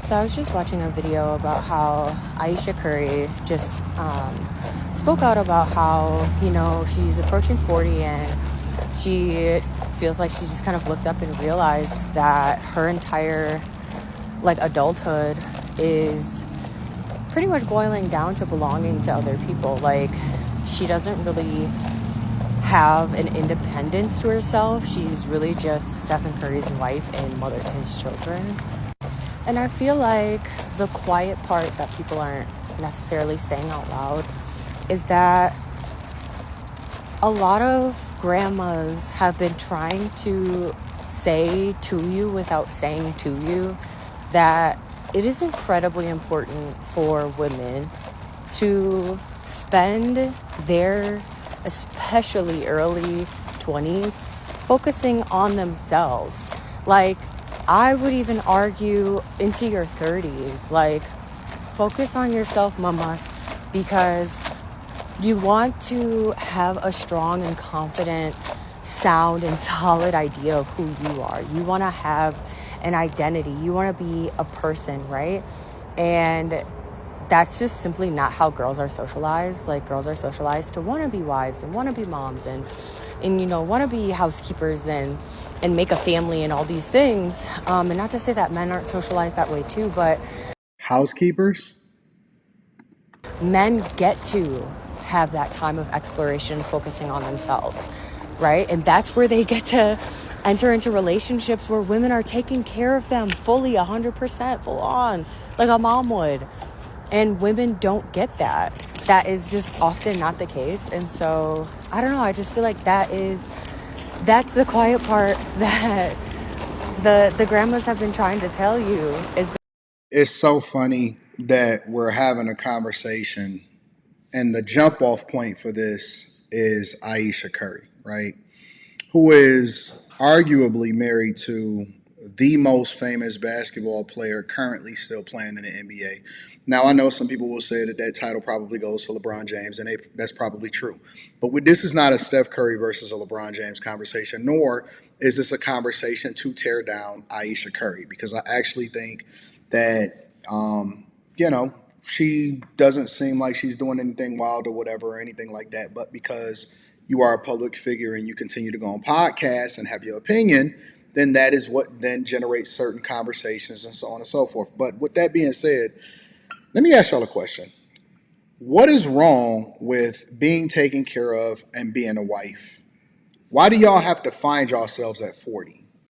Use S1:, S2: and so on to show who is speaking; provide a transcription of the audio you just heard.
S1: So I was just watching a video about how Ayesha Curry just spoke out about how, she's approaching 40 and she feels like she just kind of looked up and realized that her entire adulthood is pretty much boiling down to belonging to other people. Like, she doesn't really have an independence to herself. She's really just Stephen Curry's wife and mother to his children. And I feel like the quiet part that people aren't necessarily saying out loud is that a lot of grandmas have been trying to say to you without saying to you that it is incredibly important for women to spend their especially early 20s focusing on themselves. Like, I would even argue into your 30s, focus on yourself, mamas, because you want to have a strong and confident, sound and solid idea of who you are. You want to have an identity. You want to be a person, right? And that's just simply not how girls are socialized. Like, girls are socialized to want to be wives and want to be moms and want to be housekeepers and make a family and all these things. And not to say that men aren't socialized that way too, but
S2: Housekeepers?
S1: men get to have that time of exploration focusing on themselves, right? And that's where they get to enter into relationships where women are taking care of them fully, 100%, full on, like a mom would. And women don't get that. That is just often not the case. And so, I don't know, I just feel like that's the quiet part that the grandmas have been trying to tell you is
S2: It's so funny that we're having a conversation, and the jump off point for this is Ayesha Curry, right? Who is arguably married to the most famous basketball player currently still playing in the NBA. Now, I know some people will say that that title probably goes to LeBron James, and that's probably true. But this is not a Steph Curry versus a LeBron James conversation, nor is this a conversation to tear down Ayesha Curry, because I actually think that, she doesn't seem like she's doing anything wild or whatever or anything like that. But because you are a public figure and you continue to go on podcasts and have your opinion, then that is what then generates certain conversations and so on and so forth. But with that being said, let me ask y'all a question. What is wrong with being taken care of and being a wife? Why do y'all have to find yourselves at 40?